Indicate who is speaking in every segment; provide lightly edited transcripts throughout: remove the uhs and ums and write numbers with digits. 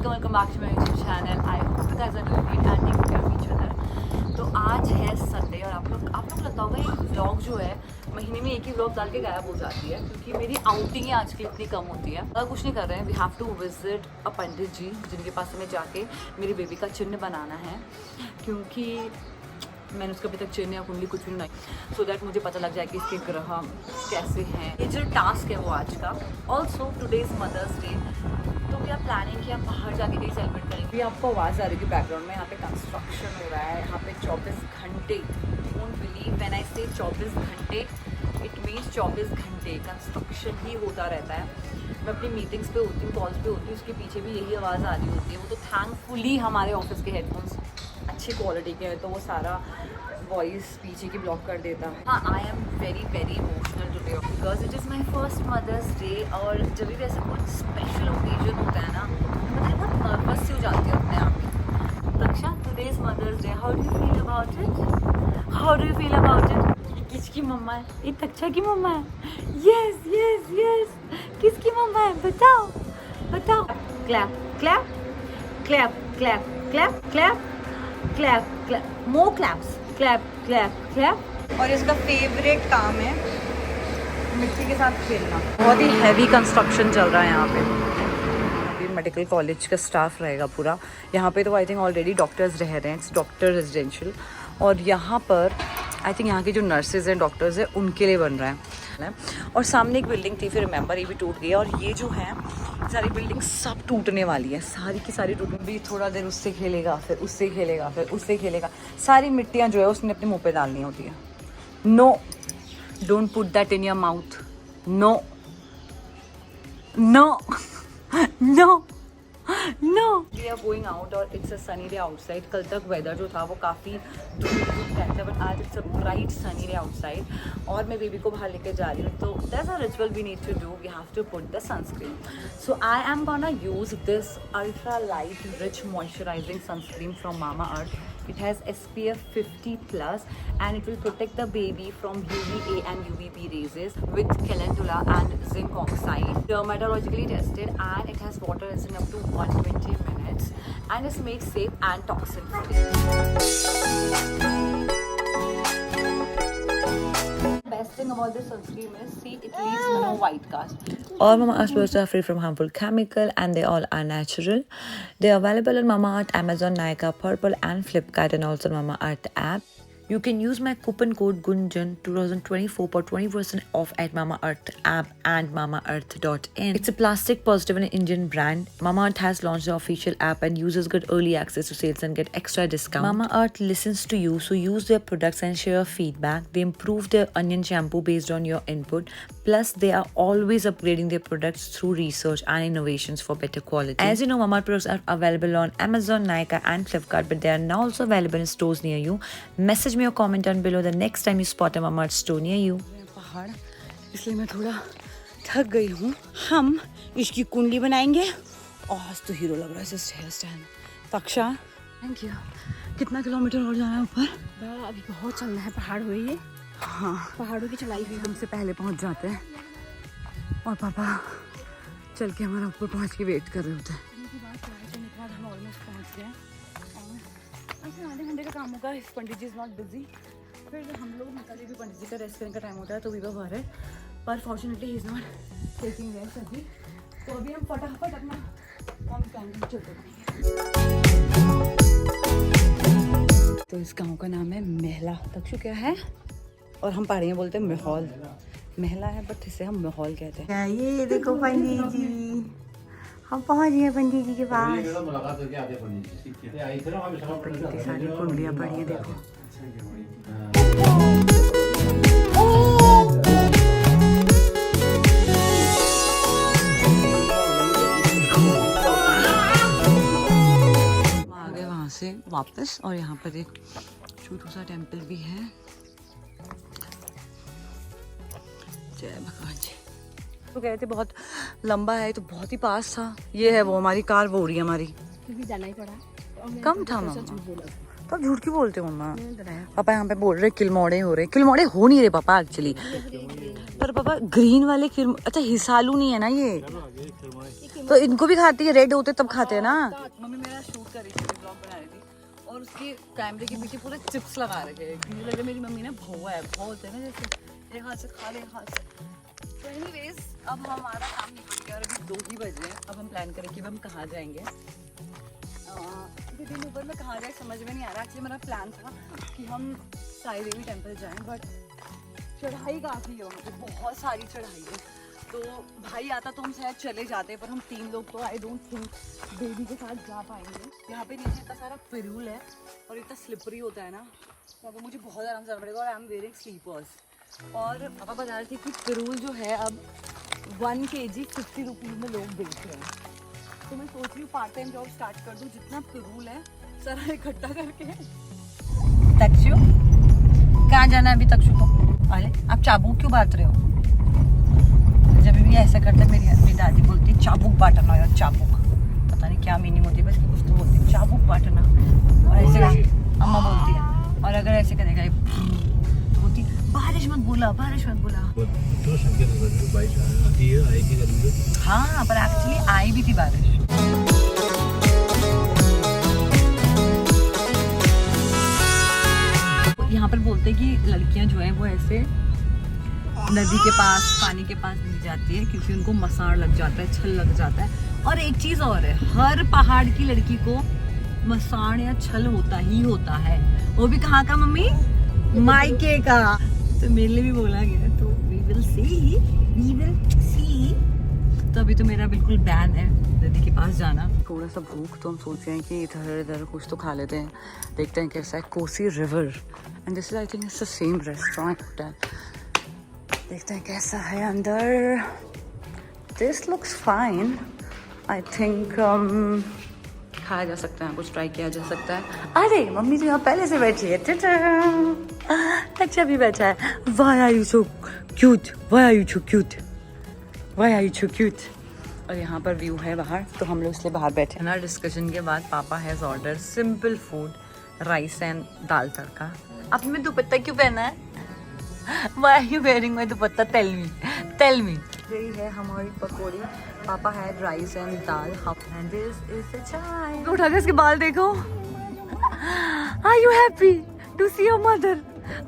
Speaker 1: Welcome back to my YouTube channel. I hope you guys are doing great and taking care of each other. तो आज है Sunday और आप लोग लगता होगा ये व्लॉग जो है महीने में एक ही व्लॉग डाल के गायब हो जाती है, क्योंकि मेरी आउटिंग ही आजकल इतनी कम होती है। अगर कुछ नहीं कर रहे हैं, we have to visit a pandit ji जिनके पास हमें जाके मेरी बेबी का चिन्ह बनाना है, क्योंकि मैंने उसका अभी तक चिन्ह या कुंडली कुछ भी नहीं, सो दैट मुझे पता लग जाए कि इसके ग्रह कैसे हैं। ये जो टास्क है वो आज का। Also today is Mother's Day, तो वी आर प्लानिंग कि हम बाहर जाके कहीं सेलिब्रेट करेंगे। ये आपको आवाज़ आ रही है बैकग्राउंड में, यहाँ पे कंस्ट्रक्शन हो रहा है। यहाँ पे 24 घंटे, डोंट बिलीव व्हेन आई से 24 घंटे, इट मीन्स 24 घंटे कंस्ट्रक्शन ही होता रहता है। मैं अपनी मीटिंग्स पे होती हूँ, कॉल्स पे होती हूँ, उसके पीछे भी यही आवाज़ आ रही होती है। वो तो थैंकफुली हमारे ऑफिस के हेडफोन्स अच्छी क्वालिटी के हैं, तो वो सारा वॉइस पीछे की ब्लॉक कर देता है। हाँ, I am very very emotional today because it is my first Mother's Day. और जब भी ऐसा कुछ स्पेशल ओकेजन होता है ना, मैं बहुत नर्वस सी हो जाती हूँ अपने आप ही। Daksha, today is mother's day, how do you feel about it? How do you feel about it? किसकी मम्मा है? ये दक्षा की मम्मा है। यस यस यस, किसकी मम्मा है? बताओ बताओ। Clap clap clap clap clap clap clap clap, more claps, clap clap clap. और इसका फेवरेट काम है मिट्टी के साथ खेलना। बहुत ही हैवी कंस्ट्रक्शन चल रहा है यहाँ पे। अभी मेडिकल कॉलेज का स्टाफ रहेगा पूरा यहाँ पे, तो आई थिंक ऑलरेडी डॉक्टर्स रह रहे हैं, इट्स डॉक्टर रेजिडेंशियल। और यहाँ पर आई थिंक यहाँ की जो नर्सेज हैं, डॉक्टर्स हैं, उनके लिए बन रहा है। और सामने एक बिल्डिंग थी, फिर रिमेंबर ये भी टूट गई। और ये जो है सारी बिल्डिंग सब टूटने वाली है, सारी की सारी टूटने भी। थोड़ा देर उससे खेलेगा, फिर उससे खेलेगा, फिर उससे खेलेगा। सारी मिट्टियाँ जो है उसने अपने मुंह पे डालनी होती है। No, don't put that in your mouth. No no no no. We are going out और it's a sunny day outside. कल तक वेदर जो था वो काफ़ी धूप रहता है, बट आज it's a bright sunny day outside. और मैं बेबी को बाहर लेके जा रही हूँ, तो that's a ritual we need to do, we have to put the sunscreen. So I am gonna use this ultra light rich moisturising sunscreen from Mamaearth. It has SPF 50+ and it will protect the baby from UVA and UVB raises with calendula and zinc oxide. Dermatologically tested, and it has water resistant up to 120 minutes and is made safe and toxin free. Best thing about this sunscreen is, see, it leaves no white cast. All Mamaearth products are free from harmful chemical and they all are natural. They are available on Mamaearth, Amazon, Nykaa, Purple and Flipkart, and also Mamaearth app. You can use my coupon code Gunjan 2024 for 20% off at Mamaearth app and mamaearth.in. It's a plastic positive and Indian brand. Mamaearth has launched the official app and users get early access to sales and get extra discount. Mamaearth listens to you, so use their products and share feedback. They improve their onion shampoo based on your input. Plus, they are always upgrading their products through research and innovations for better quality. As you know, Mamaearth products are available on Amazon, Nykaa and Flipkart, but they are now also available in stores near you. Message me or comment down below the next time you spot a Mamaearth store near you.
Speaker 2: पहाड़, इसलिए मैं थोड़ा थक गई हूँ। हम इसकी कुंडली बनाएंगे। आज तो हीरो लग रहा है इस hair style. Taksha,
Speaker 1: thank you.
Speaker 2: कितना किलोमीटर और जाना है ऊपर?
Speaker 3: अभी बहुत चलना है, पहाड़ हुई है।
Speaker 2: हाँ,
Speaker 3: पहाड़ों की चढ़ाई हुई।
Speaker 2: हमसे पहले पहुँच जाते हैं और पापा चल के हमारा ऊपर पहुँच के वेट कर रहे होते हैं।
Speaker 3: हम ऑलमोस्ट पहुँच गए और ऐसे आधे घंटे का काम होगा if Pandit ji is not busy.
Speaker 1: फिर हम लोग निकले भी, पंडित जी का रेस्ट करने का टाइम होता है, तो वी वर वरीड, पर fortunately he is not taking rest अभी। तो अभी हम फटाफट अपना काम कैंटीन चलते रहेंगे।
Speaker 2: तो इस गांव का नाम है महला। तक्षु क्या है? और हम पहाड़ी में बोलते हैं माहौल। महला है बट इसे हम माहौल कहते हैं। ये देखो पंडित जी, हम पहुंच गए पंडित जी के पास। इतनी सारी कुंडलियाँ पड़ी हैं, देखो। आ गए वहाँ से वापस और यहाँ पर एक छोटू सा टेम्पल भी है। जय भगवान जी। तो कह रहे थे बहुत लंबा है, तो बहुत ही पास था। ये है वो हमारी कार, वो रही हमारी।
Speaker 3: क्योंकि जाना ही पड़ा।
Speaker 2: कम था मम्मा, तो आप झूठ क्यों बोलते हो मम्मा? पापा यहाँ पे बोल रहे किलमोड़े हो रहे, किलमोड़े हो नहीं रहे पापा एक्चुअली। पर पापा ग्रीन वाले अच्छा हिसालू नहीं है ना ये, तो इनको भी खाती है, रेड होते तब खाते हैं ना। मम्मी मेरा शूट कर रही थी, ब्लॉग बना रही थी और उसके कैमरे के पीछे पूरे चिप्स लगा रखे हैं। मुझे लगा मेरी मम्मी ने भौवा है, भौ होते हैं ना जैसे, एक हाथ से खा ले, एक हाथ से। तो एनीवेज अब हमारा काम निकल गया और अभी 2 ही बज रहे हैं। अब हम प्लान करें कि हम कहाँ जाएंगे, दिन ऊपर में कहाँ जाए समझ में नहीं आ रहा। एक्चुअली मेरा प्लान था कि हम साई देवी टेम्पल जाएं, बट चढ़ाई काफ़ी है वहाँ पे, बहुत सारी चढ़ाई है। तो भाई आता तो हम शायद चले जाते, पर हम 3 लोग तो आई डोंट थिंक बेबी के साथ जा पाएंगे। यहाँ पे नीचे इतना सारा पिरूल है और इतना स्लिपरी होता है ना, यहाँ पे मुझे बहुत आराम से पड़ेगा। और आई एम वेयरिंग स्लीपर्स। और पापा बता रहे थे कि पिरूल जो है अब 1 kg 50 रुपीज़ में लोग बेच रहे हैं। तो मैं सोच रही हूँ पार्ट टाइम जॉब स्टार्ट कर दूँ, जितना पिरूल है सारा इकट्ठा करके। तक्षु कहाँ जाना है अभी तक्षु को? अरे आप चाबुक क्यों बांट रहे हो? जब भी ऐसा करते मेरी दादी बोलती है चाबुक बांटना या चाबुक, पता नहीं क्या मीनिंग होती है, बस कुछ तो बोलती है चाबुक बांटना। और ऐसे अम्मा बोलती है, और अगर ऐसे करेगा तो बोलती बारिश मत बोला, बारिश मत बोला। हाँ पर एक्चुअली आई भी थी बारिश। यहाँ पर बोलते हैं कि लड़कियां जो हैं वो ऐसे नदी के पास, पानी के पास नहीं जाती है क्योंकि उनको मसाड़ लग जाता है, छल लग जाता है। और एक चीज और है, हर पहाड़ की लड़की को मसाड़ या छल होता ही होता है। वो भी कहाँ का मम्मी? मायके का। तो मेरे लिए भी बोला गया, तो वी विल सी। तो अभी तो मेरा बिल्कुल बैन है नदी के पास जाना। थोड़ा सा भूख, तो हम सोच रहे हैं कि इधर इधर कुछ तो खा लेते हैं, देखते हैं कैसा है। Kosi river and this is I think it's the same restaurant hotel. देखते हैं कैसा है अंदर। This looks fine, I think खाया जा सकता है, कुछ ट्राई किया जा सकता है। अरे मम्मी तो यहाँ पहले से बैठी है, अच्छा भी बैठा है। Why are you so cute? Why are you so cute? Why are you so cute? और यहाँ पर व्यू है बाहर, तो हम लोग इसलिए बाहर बैठे हैं ना। डिस्कशन के बाद पापा has order simple food, rice and dal tadka. आपने दुपट्टा क्यों पहना है? Why are you wearing my dupatta? Tell me. यही है हमारी पकौड़ी। पापा had rice and dal, and this is the चाय। उठा के इसके बाल देखो। Are you happy to see your mother?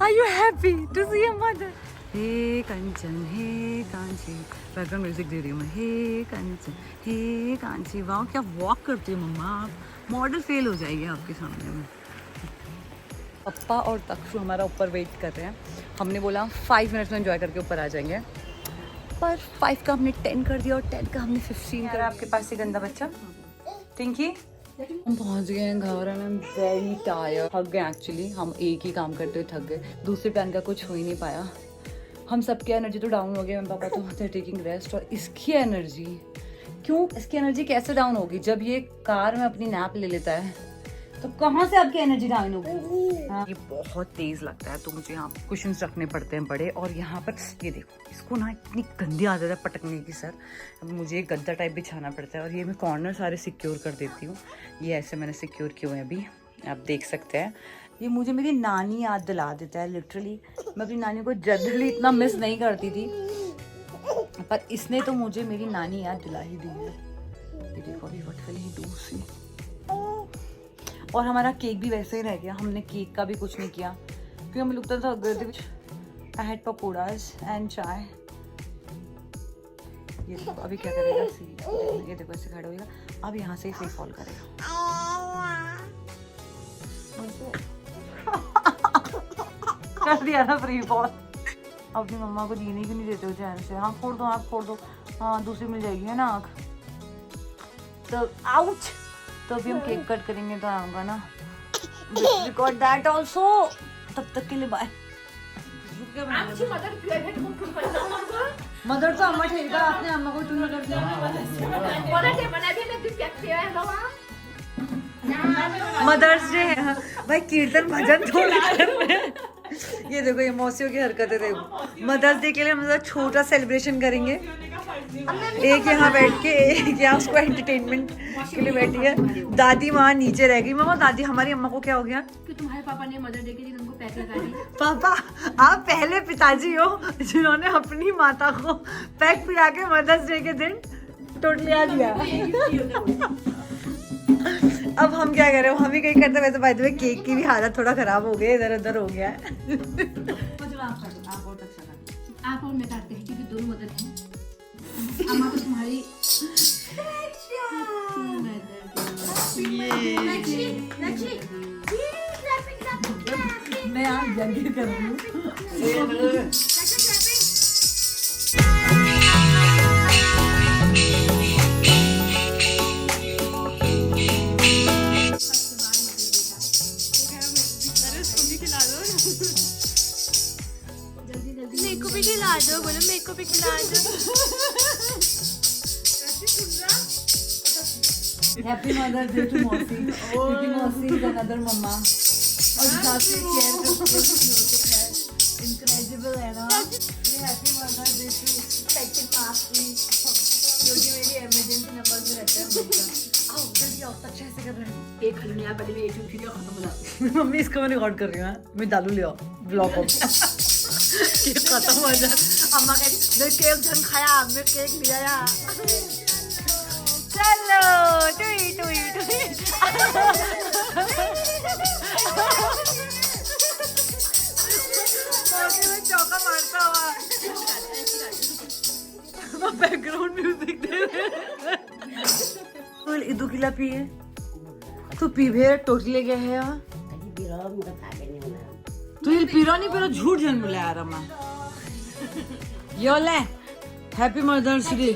Speaker 2: Are you happy to see your mother? Hey Kanchan hey Kanchi, background music दे रही हूँ मैं। हे कंचन हे कांची। वाह क्या वॉक करती है मम्मा, आप मॉडल फेल हो जाएगी आपके सामने में। पप्पा और तक्षु हमारा ऊपर वेट कर रहे हैं। हमने बोला 5 मिनट्स में एंजॉय करके ऊपर आ जाएंगे, पर 5 का हमने 10 कर दिया और 10 का हमने 15 करा। आपके पास ये गंदा बच्चा टिंकी। हम पहुंच गए हैं घर and I am very tired. थक गए एक्चुअली, हम एक ही काम करते हुए थक गए। दूसरे प्लान का कुछ हो ही नहीं पाया। हम सबकी एनर्जी तो डाउन हो गई। मेरे पापा तो थे टेकिंग रेस्ट, और इसकी एनर्जी कैसे डाउन होगी? जब ये कार में अपनी नैप ले लेता है तो कहाँ से आपकी एनर्जी डाउन होगी? हाँ। ये बहुत तेज लगता है, तो मुझे यहाँ कुशन्स रखने पड़ते हैं बड़े। और यहाँ पर ये देखो, इसको ना इतनी गंदी आदत है पटकने की सर। अब मुझे एक गद्दा टाइप बिछाना पड़ता है, और ये मैं कॉर्नर सारे सिक्योर कर देती हूँ। ये ऐसे मैंने सिक्योर किए हैं अभी, आप देख सकते हैं। ये मुझे मेरी नानी याद दिला देता है लिटरली। मैं अपनी नानी को जनरली इतना मिस नहीं करती थी, पर इसने तो मुझे मेरी नानी याद दिला ही दी है। ये देखो अभी what will he do see. और हमारा केक भी वैसे ही रह गया, हमने केक का भी कुछ नहीं किया क्योंकि हमें लगता था आई हैड पकौड़ास एंड चाय। ये देखो अभी क्या करेगा सी, ये देखो ऐसे खड़ा होगा, अब यहाँ से ही फ्री फॉल करेगा। कर दिया ना फ्री फॉल। अपनी मम्मा को जीने क्यों नहीं देते हो चैन से? हाँ फोड़ दो, आँख फोड़ दो। हाँ दूसरी मिल जाएगी है ना आँख। तो आउच। तो अभी हम केक कट करेंगे तो आऊँगा ना। Record that also. तब तक के लिए बाय। मदर तो अम्मा ठेका, आपने अम्मा को चुना कर दिया। मदर्स डे है भाई, कीर्तन भजन थोड़ी करना है। ये देखो ये मौसियों की हरकतें देखो। मदर्स डे के लिए हम छोटा सेलिब्रेशन करेंगे। एक यहाँ बैठ के एक यहाँ उसको एंटरटेनमेंट के लिए बैठी है। दादी वहाँ नीचे रह गई। मामा दादी हमारी अम्मा को क्या हो गया
Speaker 1: कि तुम्हारे पापा ने मदर डे के दिन उनको पैक लगा दी।
Speaker 2: पापा आप पहले पिताजी हो जिन्होंने अपनी माता को पैक पिला के मदर्स डे के दिन टोटलिया दिया। अब हम क्या करें, हम भी कहीं करते। वैसे बाय द वे केक की भी हालत थोड़ा खराब हो गई, इधर उधर हो गया है।
Speaker 1: आप और मैं काटते हैं क्योंकि दोनों मदर हैं। अम्मा तो तुम्हारी
Speaker 2: मैं आप जल्दी कर रही हूँ।
Speaker 1: मेरे को भी खिला दो, बोलो मेरे को भी खिला दो।
Speaker 2: हैप्पी मदर्स डे टू मौसी, क्योंकि मौसी इज अनदर मम्मा और काफी केयर करती है। इनक्रेडिबल है ना ये। Happy Mother's Day to second मौसी, क्योंकि मेरी इमरजेंसी नंबर में रहता है हमेशा। आओ जल्दी आओ, अच्छे से कर रहे हैं।
Speaker 1: एक खिलौने आप पहले एक खिलौने खत्म हो जाते।
Speaker 2: मम्मी इसको मैं रिकॉर्ड कर रही हूँ। मैं डालू ले आओ ब्लॉग को खत्म हो जाए। अम्मा कहती मैं केक जन खाया, मैं केक लिया यार। चलो टुई टुई टुई। मैं चौका मारता हुआ बैकग्राउंड म्यूजिक दे रहे। इदू किला पिए तू पीवे टोटली ले गया है यार। तू ये पीरो नहीं पीरो, झूठ जन्म ले यार अम्मा। यो ले हैप्पी मदर्स डे।